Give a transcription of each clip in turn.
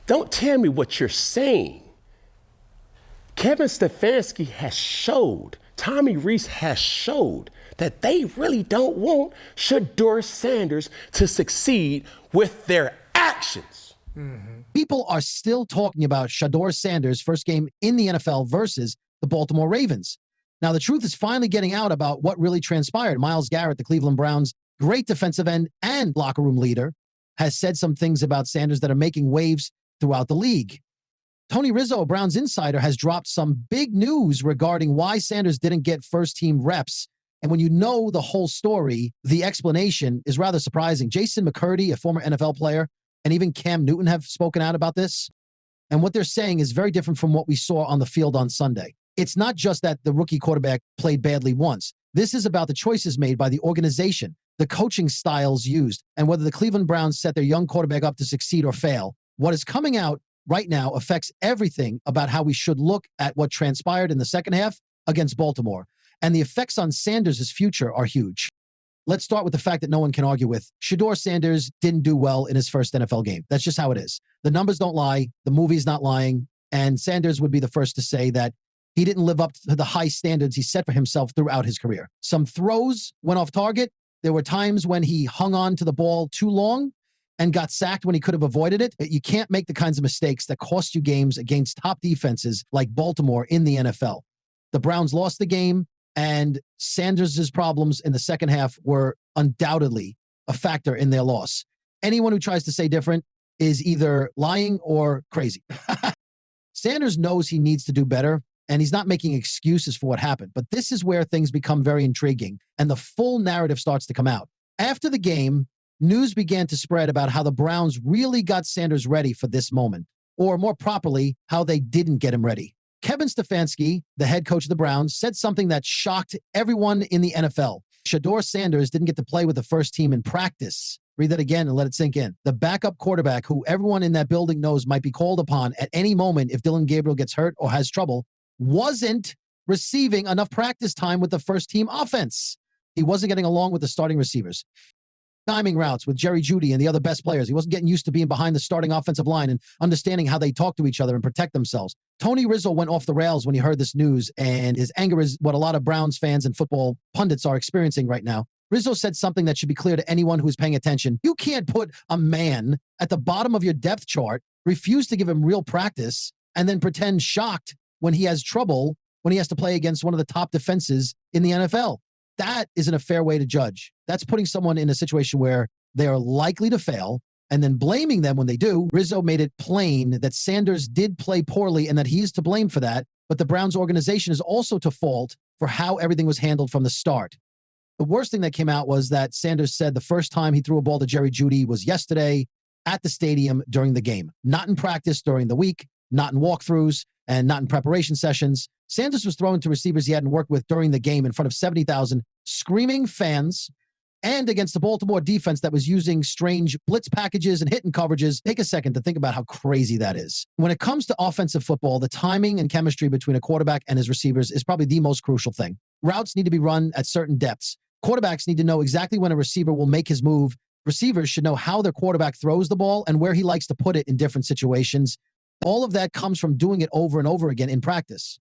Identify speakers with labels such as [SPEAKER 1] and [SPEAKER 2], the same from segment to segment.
[SPEAKER 1] Don't tell me what you're saying. Kevin Stefanski has showed, Tommy Rees has showed that they really don't want Shedeur Sanders to succeed with their actions.
[SPEAKER 2] People are still talking about Shedeur Sanders' first game in the NFL versus the Baltimore Ravens. Now, the truth is finally getting out about what really transpired. Myles Garrett, the Cleveland Browns' great defensive end and locker room leader, has said some things about Sanders that are making waves throughout the league. Tony Rizzo, a Browns insider, has dropped some big news regarding why Sanders didn't get first-team reps. And when you know the whole story, the explanation is rather surprising. Jason McCurdy, a former NFL player, and even Cam Newton have spoken out about this. And what they're saying is very different from what we saw on the field on Sunday. It's not just that the rookie quarterback played badly once. This is about the choices made by the organization, the coaching styles used, and whether the Cleveland Browns set their young quarterback up to succeed or fail. What is coming out right now affects everything about how we should look at what transpired in the second half against Baltimore. And the effects on Sanders' future are huge. Let's start with the fact that no one can argue with. Shedeur Sanders didn't do well in his first NFL game. That's just how it is. The numbers don't lie. The movie's not lying. And Sanders would be the first to say that he didn't live up to the high standards he set for himself throughout his career. Some throws went off target. There were times when he hung on to the ball too long and got sacked when he could have avoided it. You can't make the kinds of mistakes that cost you games against top defenses like Baltimore in the NFL. The Browns lost the game, and Sanders' problems in the second half were undoubtedly a factor in their loss. Anyone who tries to say different is either lying or crazy. Sanders knows he needs to do better, and he's not making excuses for what happened. But this is where things become very intriguing, and the full narrative starts to come out. After the game, news began to spread about how the Browns really got Sanders ready for this moment, or more properly, how they didn't get him ready. Kevin Stefanski, the head coach of the Browns, said something that shocked everyone in the NFL. Shedeur Sanders didn't get to play with the first team in practice. Read that again and let it sink in. The backup quarterback, who everyone in that building knows might be called upon at any moment if Dylan Gabriel gets hurt or has trouble, wasn't receiving enough practice time with the first team offense. He wasn't getting along with the starting receivers. Timing routes with Jerry Jeudy and the other best players. He wasn't getting used to being behind the starting offensive line and understanding how they talk to each other and protect themselves. Tony Rizzo went off the rails when he heard this news, and his anger is what a lot of Browns fans and football pundits are experiencing right now. Rizzo said something that should be clear to anyone who's paying attention. You can't put a man at the bottom of your depth chart, refuse to give him real practice, and then pretend shocked when he has trouble when he has to play against one of the top defenses in the NFL. That isn't a fair way to judge. That's putting someone in a situation where they are likely to fail and then blaming them when they do. Rizzo made it plain that Sanders did play poorly and that he's to blame for that, but the Browns organization is also to fault for how everything was handled from the start. The worst thing that came out was that Sanders said the first time he threw a ball to Jerry Jeudy was yesterday at the stadium during the game, not in practice during the week, not in walkthroughs, and not in preparation sessions. Sanders was throwing to receivers he hadn't worked with during the game in front of 70,000 screaming fans and against the Baltimore defense that was using strange blitz packages and hitting coverages. Take a second to think about how crazy that is. When it comes to offensive football, the timing and chemistry between a quarterback and his receivers is probably the most crucial thing. Routes need to be run at certain depths. Quarterbacks need to know exactly when a receiver will make his move. Receivers should know how their quarterback throws the ball and where he likes to put it in different situations. All of that comes from doing it over and over again in practice.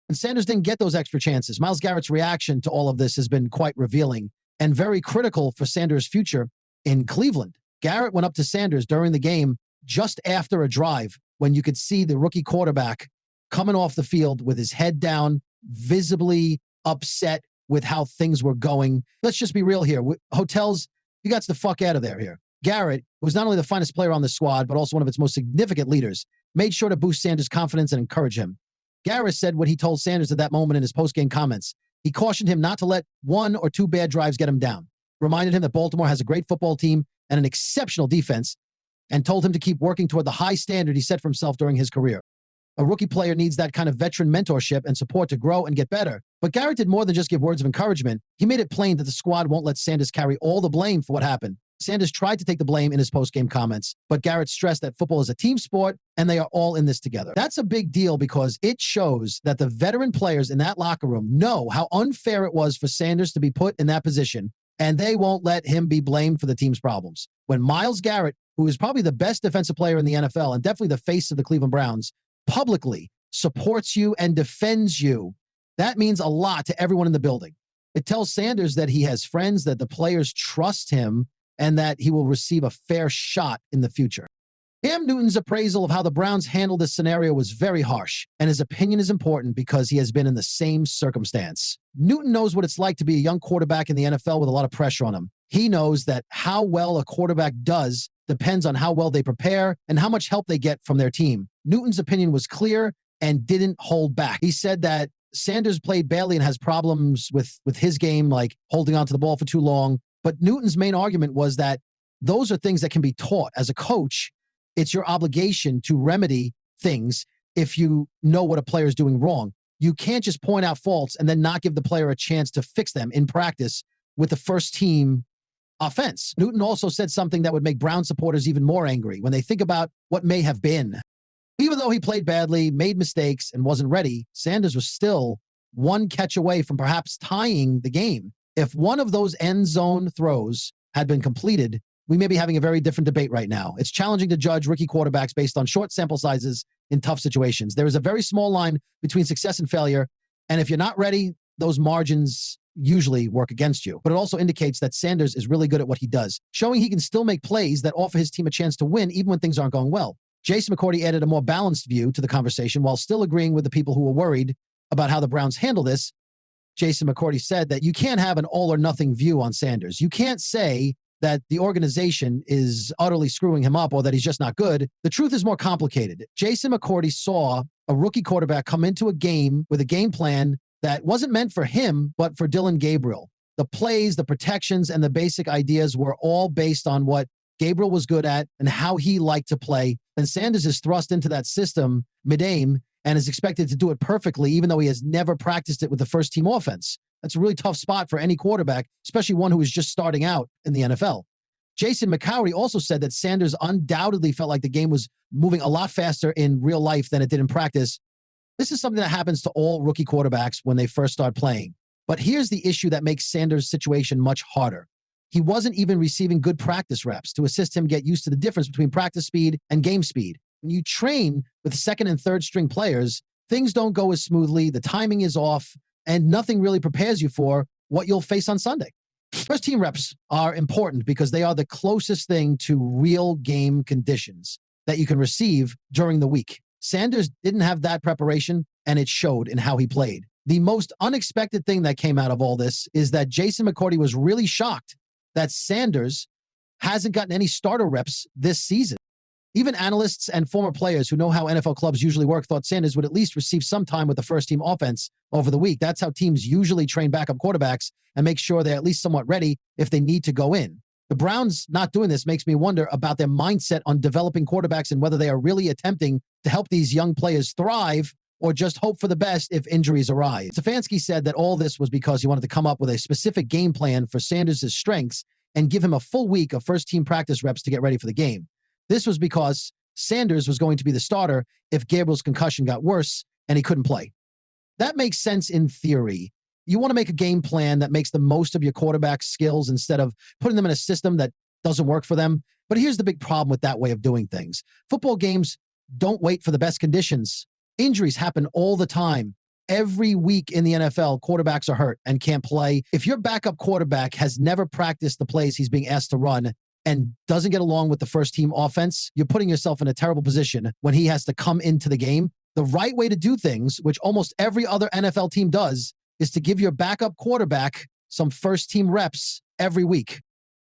[SPEAKER 2] And Sanders didn't get those extra chances. Myles Garrett's reaction to all of this has been quite revealing and very critical for Sanders' future in Cleveland. Garrett went up to Sanders during the game just after a drive when you could see the rookie quarterback coming off the field with his head down, visibly upset with how things were going. Let's just be real here. Hotels, you got the fuck out of there here. Garrett, who was not only the finest player on the squad, but also one of its most significant leaders, made sure to boost Sanders' confidence and encourage him. Garrett said what he told Sanders at that moment in his post-game comments. He cautioned him not to let one or two bad drives get him down, reminded him that Baltimore has a great football team and an exceptional defense, and told him to keep working toward the high standard he set for himself during his career. A rookie player needs that kind of veteran mentorship and support to grow and get better. But Garrett did more than just give words of encouragement. He made it plain that the squad won't let Sanders carry all the blame for what happened. Sanders tried to take the blame in his post-game comments, but Garrett stressed that football is a team sport and they are all in this together. That's a big deal because it shows that the veteran players in that locker room know how unfair it was for Sanders to be put in that position, and they won't let him be blamed for the team's problems. When Myles Garrett who is probably the best defensive player in the NFL and definitely the face of the Cleveland Browns, publicly supports you and defends you, that means a lot to everyone in the building. It tells Sanders that he has friends, that the players trust him, and that he will receive a fair shot in the future. Cam Newton's appraisal of how the Browns handled this scenario was very harsh, and his opinion is important because he has been in the same circumstance. Newton knows what it's like to be a young quarterback in the NFL with a lot of pressure on him. He knows that how well a quarterback does depends on how well they prepare and how much help they get from their team. Newton's opinion was clear and didn't hold back. He said that Sanders played badly and has problems with his game, like holding onto the ball for too long. But Newton's main argument was that those are things that can be taught. As a coach, it's your obligation to remedy things if you know what a player is doing wrong. You can't just point out faults and then not give the player a chance to fix them in practice with the first team offense. Newton also said something that would make Brown supporters even more angry when they think about what may have been. Even though he played badly, made mistakes, and wasn't ready, Sanders was still one catch away from perhaps tying the game. If one of those end zone throws had been completed, we may be having a very different debate right now. It's challenging to judge rookie quarterbacks based on short sample sizes in tough situations. There is a very small line between success and failure, and if you're not ready, those margins usually work against you. But it also indicates that Sanders is really good at what he does, showing he can still make plays that offer his team a chance to win even when things aren't going well. Jason McCourty added a more balanced view to the conversation while still agreeing with the people who were worried about how the Browns handle this. Jason McCourty said that you can't have an all or nothing view on Sanders. You can't say that the organization is utterly screwing him up or that he's just not good. The truth is more complicated. Jason McCourty saw a rookie quarterback come into a game with a game plan that wasn't meant for him, but for Dylan Gabriel. The plays, the protections, and the basic ideas were all based on what Gabriel was good at and how he liked to play. And Sanders is thrust into that system mid-aim and is expected to do it perfectly, even though he has never practiced it with the first team offense. That's a really tough spot for any quarterback, especially one who is just starting out in the NFL. Jason McCourty also said that Sanders undoubtedly felt like the game was moving a lot faster in real life than it did in practice. This is something that happens to all rookie quarterbacks when they first start playing. But here's the issue that makes Sanders' situation much harder. He wasn't even receiving good practice reps to assist him get used to the difference between practice speed and game speed. When you train with second and third string players, things don't go as smoothly, the timing is off, and nothing really prepares you for what you'll face on Sunday. First team reps are important because they are the closest thing to real game conditions that you can receive during the week. Sanders didn't have that preparation, and it showed in how he played. The most unexpected thing that came out of all this is that Jason McCourty was really shocked that Sanders hasn't gotten any starter reps this season. Even analysts and former players who know how NFL clubs usually work thought Sanders would at least receive some time with the first team offense over the week. That's how teams usually train backup quarterbacks and make sure they're at least somewhat ready if they need to go in. The Browns not doing this makes me wonder about their mindset on developing quarterbacks and whether they are really attempting to help these young players thrive or just hope for the best if injuries arise. Stefanski said that all this was because he wanted to come up with a specific game plan for Sanders' strengths and give him a full week of first-team practice reps to get ready for the game. This was because Sanders was going to be the starter if Gabriel's concussion got worse and he couldn't play. That makes sense in theory. You want to make a game plan that makes the most of your quarterback's skills instead of putting them in a system that doesn't work for them. But here's the big problem with that way of doing things. Football games don't wait for the best conditions. Injuries happen all the time. Every week in the NFL, quarterbacks are hurt and can't play. If your backup quarterback has never practiced the plays he's being asked to run and doesn't get along with the first team offense, you're putting yourself in a terrible position when he has to come into the game. The right way to do things, which almost every other NFL team does, is to give your backup quarterback some first team reps every week.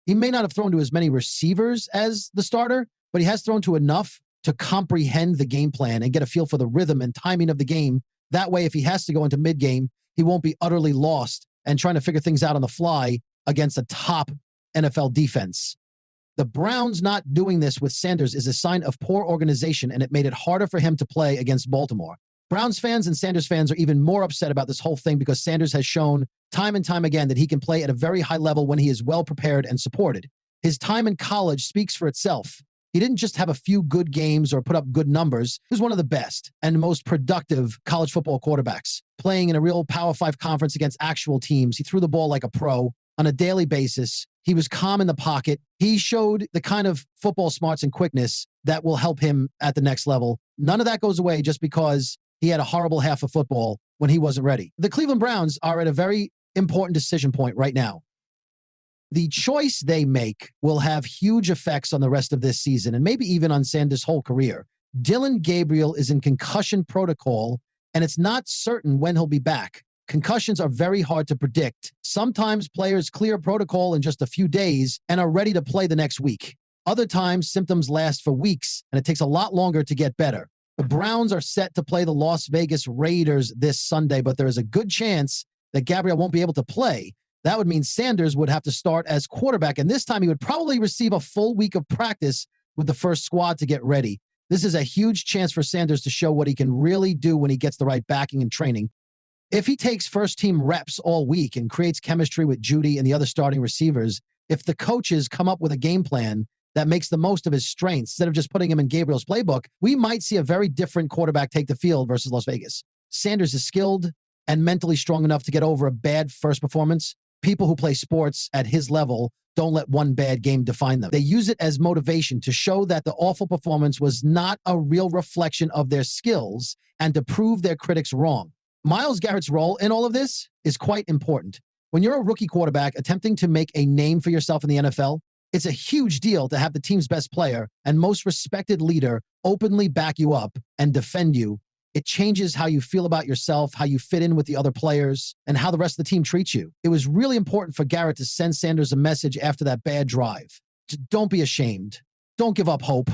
[SPEAKER 2] He may not have thrown to as many receivers as the starter, but he has thrown to enough to comprehend the game plan and get a feel for the rhythm and timing of the game. That way, if he has to go into mid-game, he won't be utterly lost and trying to figure things out on the fly against a top NFL defense. The Browns not doing this with Sanders is a sign of poor organization, and it made it harder for him to play against Baltimore. Browns fans and Sanders fans are even more upset about this whole thing because Sanders has shown time and time again that he can play at a very high level when he is well prepared and supported. His time in college speaks for itself. He didn't just have a few good games or put up good numbers. He was one of the best and most productive college football quarterbacks, playing in a real Power 5 conference against actual teams. He threw the ball like a pro. on a daily basis. He was calm in the pocket. He showed the kind of football smarts and quickness that will help him at the next level. None of that goes away just because he had a horrible half of football when he wasn't ready. The Cleveland Browns are at a very important decision point right now. The choice they make will have huge effects on the rest of this season and maybe even on Sanders' whole career. Dillon Gabriel is in concussion protocol, and it's not certain when he'll be back. Concussions are very hard to predict. Sometimes players clear protocol in just a few days and are ready to play the next week. Other times, symptoms last for weeks, and it takes a lot longer to get better. The Browns are set to play the Las Vegas Raiders this Sunday, but there is a good chance that Gabriel won't be able to play. That would mean Sanders would have to start as quarterback, and this time he would probably receive a full week of practice with the first squad to get ready. This is a huge chance for Sanders to show what he can really do when he gets the right backing and training. If he takes first-team reps all week and creates chemistry with Judy and the other starting receivers, if the coaches come up with a game plan that makes the most of his strengths instead of just putting him in Gabriel's playbook, we might see a very different quarterback take the field versus Las Vegas. Sanders is skilled and mentally strong enough to get over a bad first performance. People who play sports at his level don't let one bad game define them. They use it as motivation to show that the awful performance was not a real reflection of their skills and to prove their critics wrong. Myles Garrett's role in all of this is quite important. When you're a rookie quarterback attempting to make a name for yourself in the NFL, it's a huge deal to have the team's best player and most respected leader openly back you up and defend you. It changes how you feel about yourself, how you fit in with the other players, and how the rest of the team treats you. It was really important for Garrett to send Sanders a message after that bad drive. Don't be ashamed. Don't give up hope.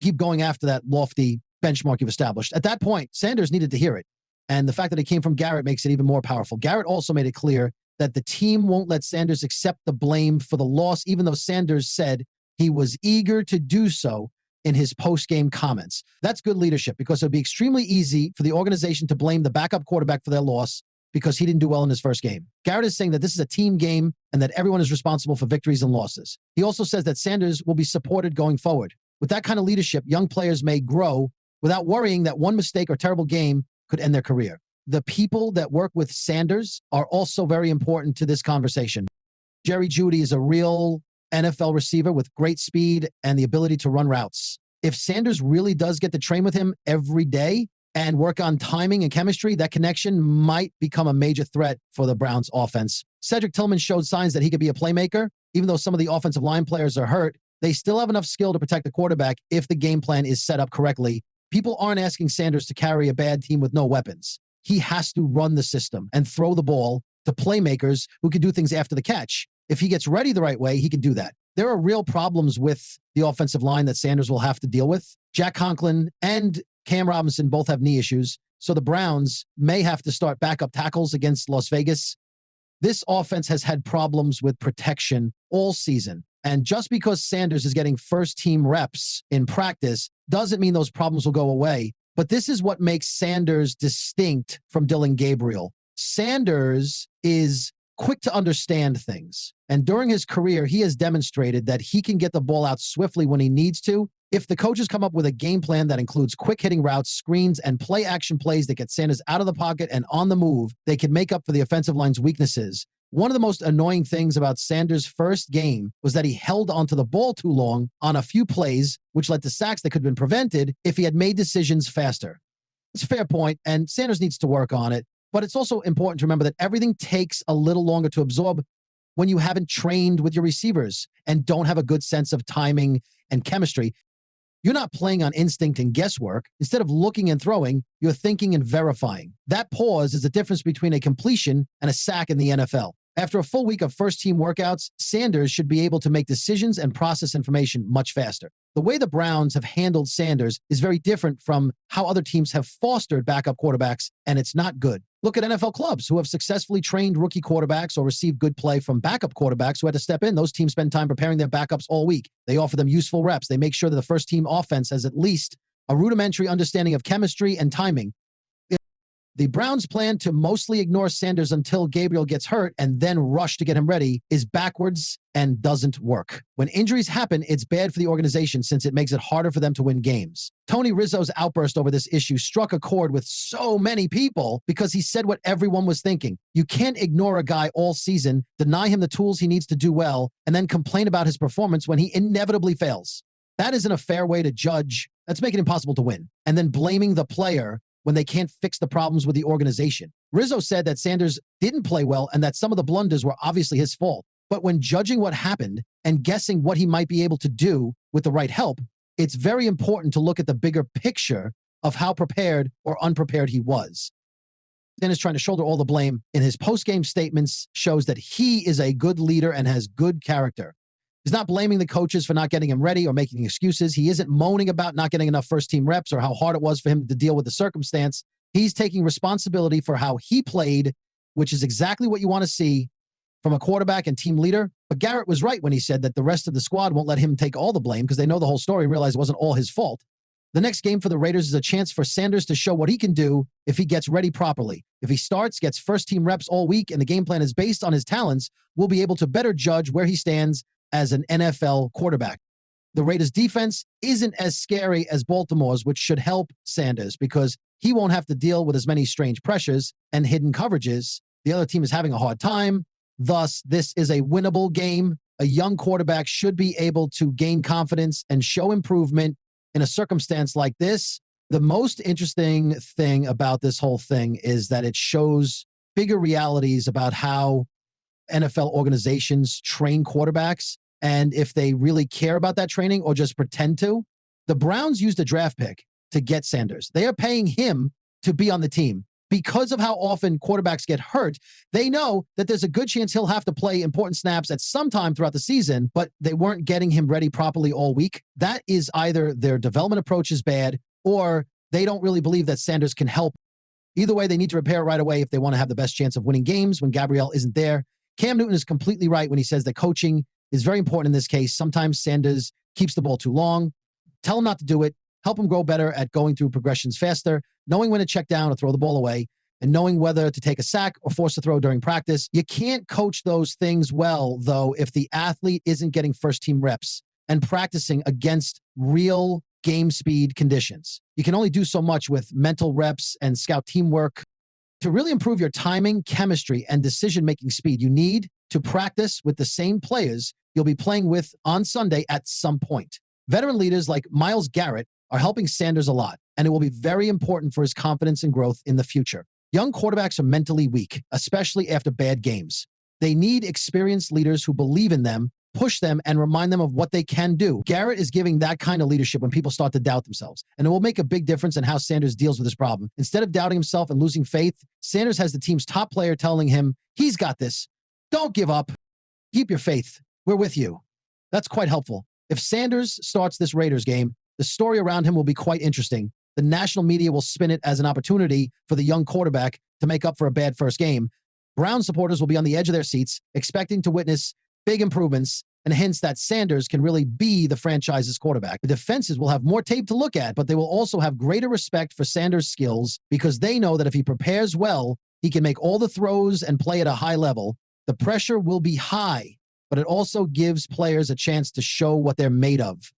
[SPEAKER 2] Keep going after that lofty benchmark you've established. At that point, Sanders needed to hear it. And the fact that it came from Garrett makes it even more powerful. Garrett also made it clear that the team won't let Sanders accept the blame for the loss, even though Sanders said he was eager to do so in his post-game comments. That's good leadership because it would be extremely easy for the organization to blame the backup quarterback for their loss because he didn't do well in his first game. Garrett is saying that this is a team game and that everyone is responsible for victories and losses. He also says that Sanders will be supported going forward. With that kind of leadership, young players may grow without worrying that one mistake or terrible game could end their career. The people that work with Sanders are also very important to this conversation. Jerry Jeudy is a real NFL receiver with great speed and the ability to run routes. If Sanders really does get to train with him every day and work on timing and chemistry, that connection might become a major threat for the Browns offense. Cedric Tillman showed signs that he could be a playmaker. Even though some of the offensive line players are hurt, they still have enough skill to protect the quarterback if the game plan is set up correctly. People aren't asking Sanders to carry a bad team with no weapons. He has to run the system and throw the ball to playmakers who can do things after the catch. If he gets ready the right way, he can do that. There are real problems with the offensive line that Sanders will have to deal with. Jack Conklin and Cam Robinson both have knee issues, so the Browns may have to start backup tackles against Las Vegas. This offense has had problems with protection all season. And just because Sanders is getting first-team reps in practice doesn't mean those problems will go away. But this is what makes Sanders distinct from Dillon Gabriel. Sanders is quick to understand things. And during his career, he has demonstrated that he can get the ball out swiftly when he needs to. If the coaches come up with a game plan that includes quick hitting routes, screens, and play action plays that get Sanders out of the pocket and on the move, they can make up for the offensive line's weaknesses. One of the most annoying things about Sanders' first game was that he held onto the ball too long on a few plays, which led to sacks that could have been prevented if he had made decisions faster. It's a fair point, and Sanders needs to work on it. But it's also important to remember that everything takes a little longer to absorb when you haven't trained with your receivers and don't have a good sense of timing and chemistry. You're not playing on instinct and guesswork. Instead of looking and throwing, you're thinking and verifying. That pause is the difference between a completion and a sack in the NFL. After a full week of first-team workouts, Sanders should be able to make decisions and process information much faster. The way the Browns have handled Sanders is very different from how other teams have fostered backup quarterbacks, and it's not good. Look at NFL clubs who have successfully trained rookie quarterbacks or received good play from backup quarterbacks who had to step in. Those teams spend time preparing their backups all week. They offer them useful reps. They make sure that the first-team offense has at least a rudimentary understanding of chemistry and timing. The Browns' plan to mostly ignore Sanders until Gabriel gets hurt and then rush to get him ready is backwards and doesn't work. When injuries happen, it's bad for the organization since it makes it harder for them to win games. Tony Rizzo's outburst over this issue struck a chord with so many people because he said what everyone was thinking. You can't ignore a guy all season, deny him the tools he needs to do well, and then complain about his performance when he inevitably fails. That isn't a fair way to judge. That's making it impossible to win. And then blaming the player when they can't fix the problems with the organization. Rizzo said that Sanders didn't play well and that some of the blunders were obviously his fault. But when judging what happened and guessing what he might be able to do with the right help, it's very important to look at the bigger picture of how prepared or unprepared he was. Sanders trying to shoulder all the blame in his post-game statements shows that he is a good leader and has good character. He's not blaming the coaches for not getting him ready or making excuses. He isn't moaning about not getting enough first-team reps or how hard it was for him to deal with the circumstance. He's taking responsibility for how he played, which is exactly what you want to see from a quarterback and team leader. But Garrett was right when he said that the rest of the squad won't let him take all the blame because they know the whole story and realize it wasn't all his fault. The next game for the Raiders is a chance for Sanders to show what he can do if he gets ready properly. If he starts, gets first-team reps all week, and the game plan is based on his talents, we'll be able to better judge where he stands as an NFL quarterback. The Raiders' defense isn't as scary as Baltimore's, which should help Sanders because he won't have to deal with as many strange pressures and hidden coverages. The other team is having a hard time. Thus, this is a winnable game. A young quarterback should be able to gain confidence and show improvement in a circumstance like this. The most interesting thing about this whole thing is that it shows bigger realities about how NFL organizations train quarterbacks and if they really care about that training or just pretend to. The Browns used a draft pick to get Sanders. They are paying him to be on the team. Because of how often quarterbacks get hurt, they know that there's a good chance he'll have to play important snaps at some time throughout the season, but they weren't getting him ready properly all week. That is either their development approach is bad or they don't really believe that Sanders can help. Either way, they need to repair right away if they want to have the best chance of winning games when Gabriel isn't there. Cam Newton is completely right when he says that coaching is very important in this case. Sometimes Sanders keeps the ball too long. Tell him not to do it. Help him grow better at going through progressions faster, knowing when to check down or throw the ball away, and knowing whether to take a sack or force a throw during practice. You can't coach those things well, though, if the athlete isn't getting first-team reps and practicing against real game speed conditions. You can only do so much with mental reps and scout teamwork. To really improve your timing, chemistry, and decision-making speed, you need to practice with the same players you'll be playing with on Sunday at some point. Veteran leaders like Myles Garrett are helping Sanders a lot, and it will be very important for his confidence and growth in the future. Young quarterbacks are mentally weak, especially after bad games. They need experienced leaders who believe in them, push them, and remind them of what they can do. Garrett is giving that kind of leadership when people start to doubt themselves, and it will make a big difference in how Sanders deals with this problem. Instead of doubting himself and losing faith, Sanders has the team's top player telling him, he's got this. Don't give up. Keep your faith. We're with you. That's quite helpful. If Sanders starts this Raiders game, the story around him will be quite interesting. The national media will spin it as an opportunity for the young quarterback to make up for a bad first game. Brown supporters will be on the edge of their seats, expecting to witness big improvements and hints that Sanders can really be the franchise's quarterback. The defenses will have more tape to look at, but they will also have greater respect for Sanders' skills because they know that if he prepares well, he can make all the throws and play at a high level. The pressure will be high, but it also gives players a chance to show what they're made of.